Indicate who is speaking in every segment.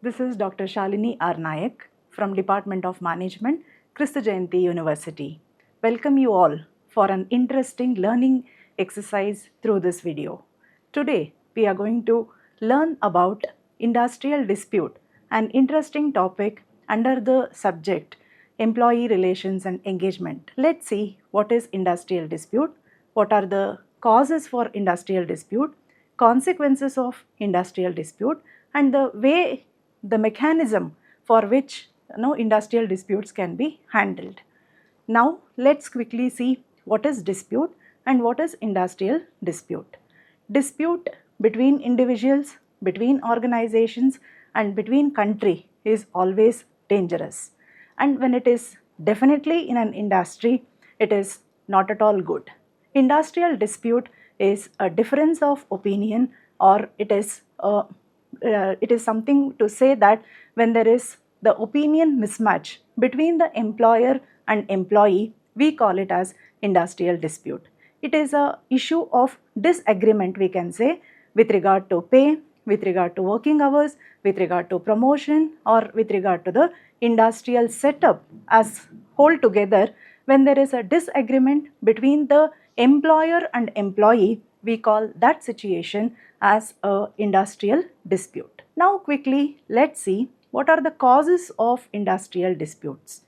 Speaker 1: This is Dr. Shalini R. Nayak from Department of Management, Kristu Jayanti University. Welcome you all for an interesting learning exercise through this video. Today, we are going to learn about industrial dispute, an interesting topic under the subject employee relations and engagement. Let's see what is industrial dispute, what are the causes for industrial dispute, consequences of industrial dispute, and the mechanism for which industrial disputes can be handled. Now let's quickly see what is dispute and what is industrial dispute. Dispute between individuals, between organizations and between country is always dangerous, and when it is definitely in an industry, it is not at all good. Industrial dispute is a difference of opinion, or it is something to say that when there is the opinion mismatch between the employer and employee, we call it as industrial dispute. It is a issue of disagreement, we can say, with regard to pay, with regard to working hours, with regard to promotion, or with regard to the industrial setup as whole together. When there is a disagreement between the employer and employee, we call that situation as a industrial dispute. Now quickly let's see what are the causes of industrial disputes.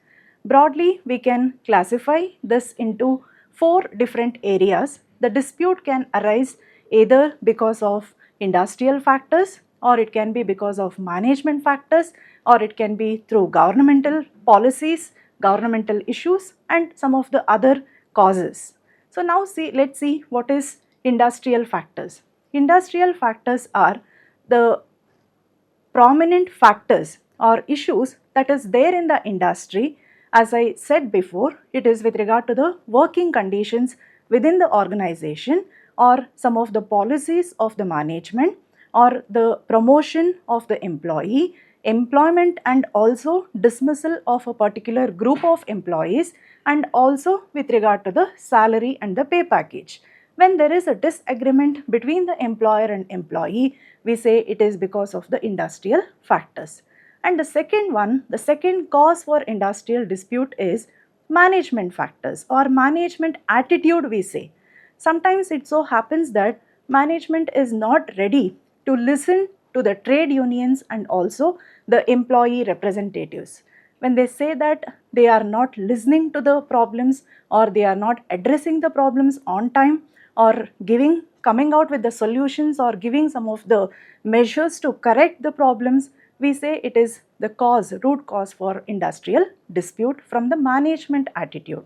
Speaker 1: Broadly, we can classify this into four different areas. The dispute can arise either because of industrial factors, or it can be because of management factors, or it can be through governmental policies, governmental issues, and some of the other causes. So now let's see what is industrial factors. Industrial factors are the prominent factors or issues that is there in the industry. As I said before, it is with regard to the working conditions within the organization, or some of the policies of the management, or the promotion of the employee, employment and also dismissal of a particular group of employees, and also with regard to the salary and the pay package. When there is a disagreement between the employer and employee, we say it is because of the industrial factors. And the second cause for industrial dispute is management factors or management attitude, we say. Sometimes it so happens that management is not ready to listen to the trade unions and also the employee representatives. When they say that they are not listening to the problems, or they are not addressing the problems on time, or coming out with the solutions, or giving some of the measures to correct the problems, we say it is the root cause for industrial dispute from the management attitude.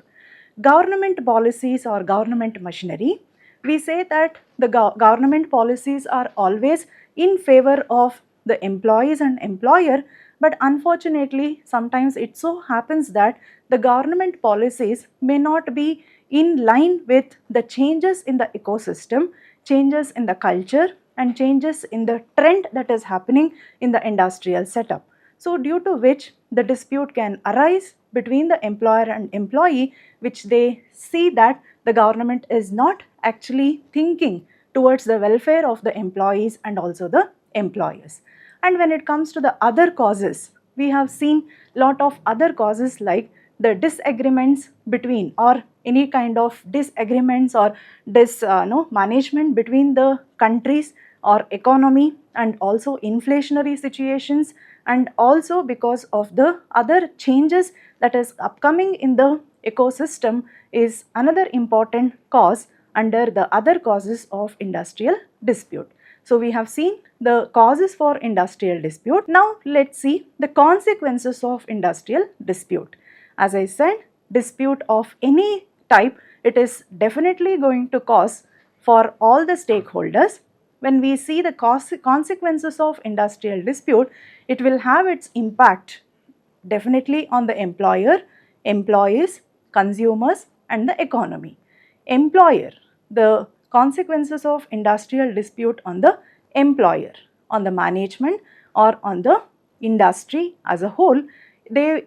Speaker 1: Government policies or government machinery, we say that the government policies are always in favor of the employees and employer, but unfortunately sometimes it so happens that the government policies may not be in line with the changes in the ecosystem, changes in the culture, and changes in the trend that is happening in the industrial setup. So due to which the dispute can arise between the employer and employee, which they see that the government is not actually thinking towards the welfare of the employees and also the employers. And when it comes to the other causes, we have seen lot of other causes like the disagreements between, or any kind of disagreements or management between the countries or economy, and also inflationary situations, and also because of the other changes that is upcoming in the ecosystem is another important cause under the other causes of industrial dispute. So we have seen the causes for industrial dispute. Now let's see the consequences of industrial dispute. As I said, dispute of any type, it is definitely going to cause for all the stakeholders. When we see the consequences of industrial dispute, it will have its impact definitely on the employer, employees, consumers, and the economy. Employer, the consequences of industrial dispute on the employer, on the management, or on the industry as a whole, their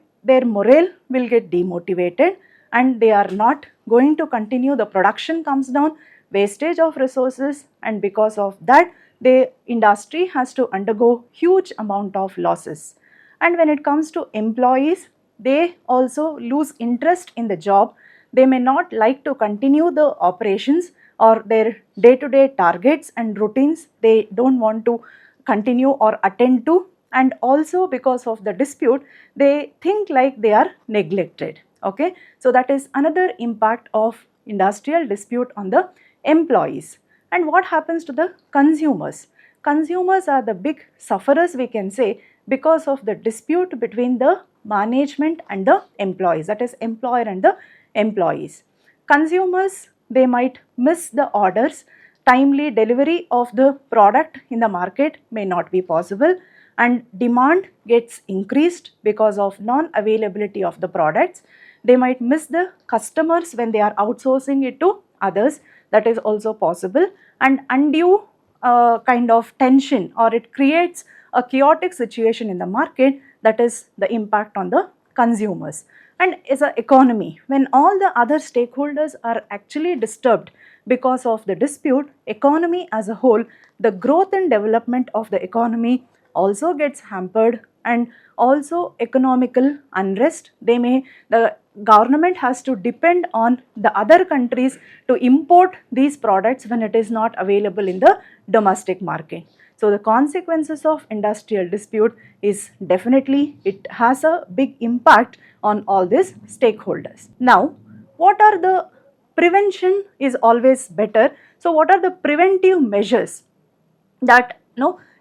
Speaker 1: morale will get demotivated, and they are not going to continue. The production comes down, wastage of resources, and because of that the industry has to undergo huge amount of losses. And when it comes to employees, they also lose interest in the job. They may not like to continue the operations or their day-to-day targets and routines. They don't want to continue or attend to, and also because of the dispute they think like they are neglected. Okay, so that is another impact of industrial dispute on the employees. And what happens to the consumers? Consumers are the big sufferers, we can say, because of the dispute between the management and the employees, that is employer and the employees. Consumers, they might miss the orders, timely delivery of the product in the market may not be possible, and demand gets increased because of non-availability of the products. They might miss the customers when they are outsourcing it to others, that is also possible, and undue kind of tension, or it creates a chaotic situation in the market, that is the impact on the consumers. And as an economy, when all the other stakeholders are actually disturbed because of the dispute, economy as a whole, the growth and development of the economy also gets hampered, and also economical unrest. The government has to depend on the other countries to import these products when it is not available in the domestic market. So the consequences of industrial dispute is definitely, it has a big impact on all these stakeholders. Now, what are the prevention is always better. So what are the preventive measures that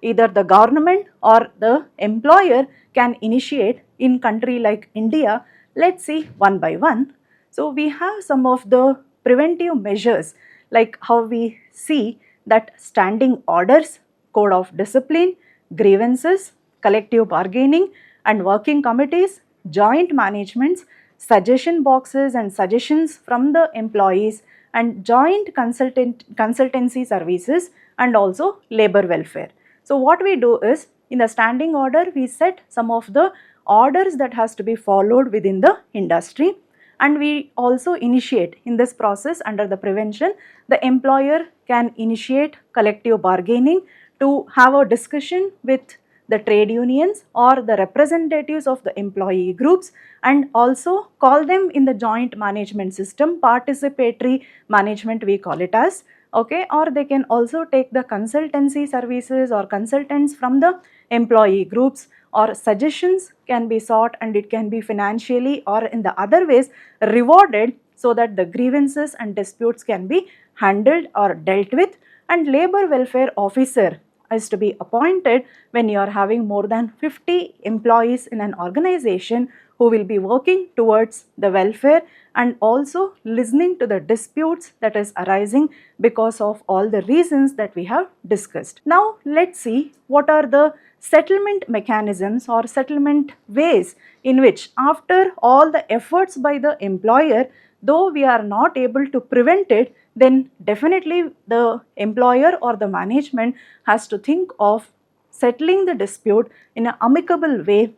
Speaker 1: either the government or the employer can initiate in country like India? Let's see one by one. So we have some of the preventive measures, like how we see that standing orders, code of discipline, grievances, collective bargaining and working committees, joint managements, suggestion boxes and suggestions from the employees, and joint consultancy services, and also labor welfare. So what we do is, in the standing order we set some of the orders that has to be followed within the industry, and we also initiate in this process under the prevention, the employer can initiate collective bargaining to have a discussion with the trade unions or the representatives of the employee groups, and also call them in the joint management system, participatory management we call it as. Okay, or they can also take the consultancy services or consultants from the employee groups, or suggestions can be sought and it can be financially or in the other ways rewarded, so that the grievances and disputes can be handled or dealt with. And labor welfare officer is to be appointed when you are having more than 50 employees in an organization, who will be working towards the welfare and also listening to the disputes that is arising because of all the reasons that we have discussed. Now let's see what are the settlement mechanisms or settlement ways in which, after all the efforts by the employer, though we are not able to prevent it, then definitely the employer or the management has to think of settling the dispute in an amicable way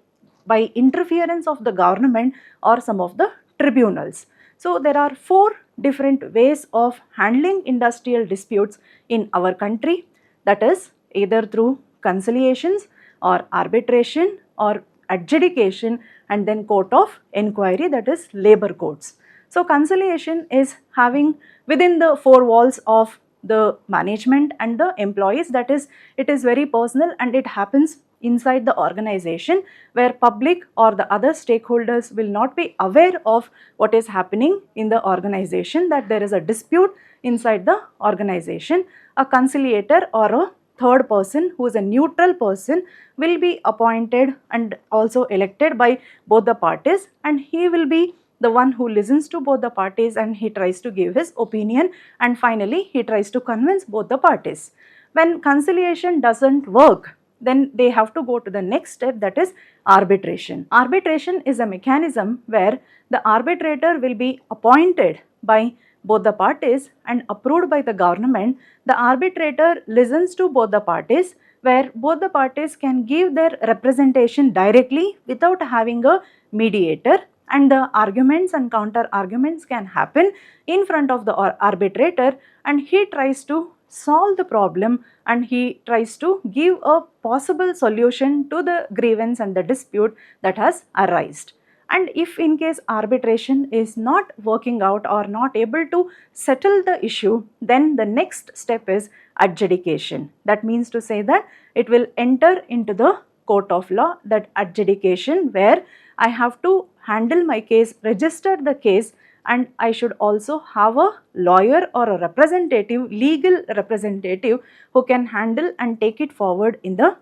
Speaker 1: by interference of the government or some of the tribunals. So there are 4 different ways of handling industrial disputes in our country, that is either through conciliations or arbitration or adjudication, and then court of inquiry, that is labor courts. So conciliation is having within the 4 walls of the management and the employees, that is, it is very personal and it happens inside the organization, where public or the other stakeholders will not be aware of what is happening in the organization, that there is a dispute inside the organization. A conciliator or a third person, who is a neutral person, will be appointed and also elected by both the parties, and he will be the one who listens to both the parties and he tries to give his opinion, and finally he tries to convince both the parties. When conciliation doesn't work, then they have to go to the next step, that is arbitration. Arbitration is a mechanism where the arbitrator will be appointed by both the parties and approved by the government. The arbitrator listens to both the parties, where both the parties can give their representation directly without having a mediator, and the arguments and counter arguments can happen in front of the arbitrator, and he tries to solve the problem and he tries to give a possible solution to the grievance and the dispute that has arisen. And if in case arbitration is not working out or not able to settle the issue, then the next step is adjudication. That means to say that it will enter into the court of law, that adjudication where I have to handle my case, register the case, and I should also have a lawyer or a representative, legal representative who can handle and take it forward in the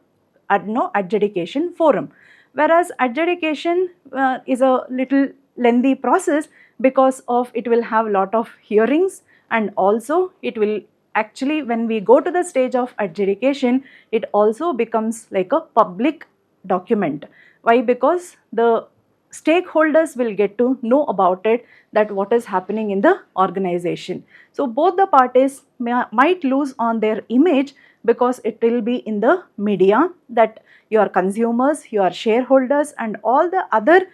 Speaker 1: adjudication forum. Whereas adjudication is a little lengthy process because of it will have lot of hearings, and also it will actually, when we go to the stage of adjudication, it also becomes like a public document. Why? Because the stakeholders will get to know about it, that what is happening in the organization. So both the parties might lose on their image because it will be in the media, that your consumers, your shareholders and all the other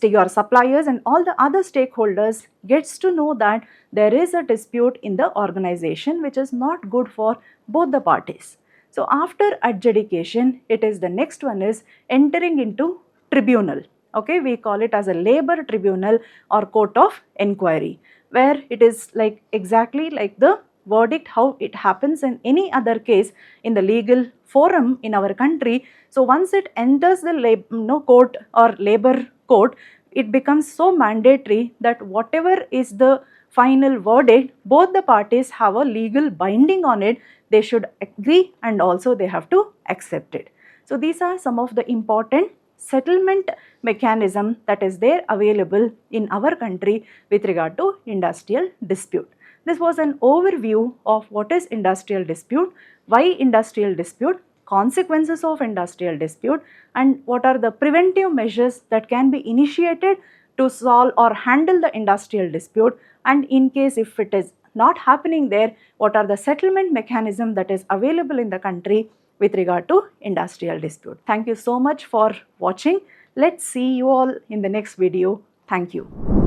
Speaker 1: your suppliers and all the other stakeholders gets to know that there is a dispute in the organization, which is not good for both the parties. So after adjudication, it is the next one is entering into tribunal. Okay, we call it as a labor tribunal or court of inquiry, where it is like exactly like the verdict how it happens in any other case in the legal forum in our country. So once it enters the court or labor court, it becomes so mandatory that whatever is the final verdict, both the parties have a legal binding on it. They should agree and also they have to accept it. So these are some of the important settlement mechanism that is there available in our country with regard to industrial dispute. This was an overview of what is industrial dispute, why industrial dispute, consequences of industrial dispute, and what are the preventive measures that can be initiated to solve or handle the industrial dispute, and in case if it is not happening there, what are the settlement mechanism that is available in the country with regard to industrial dispute. Thank you so much for watching. Let's see you all in the next video. Thank you.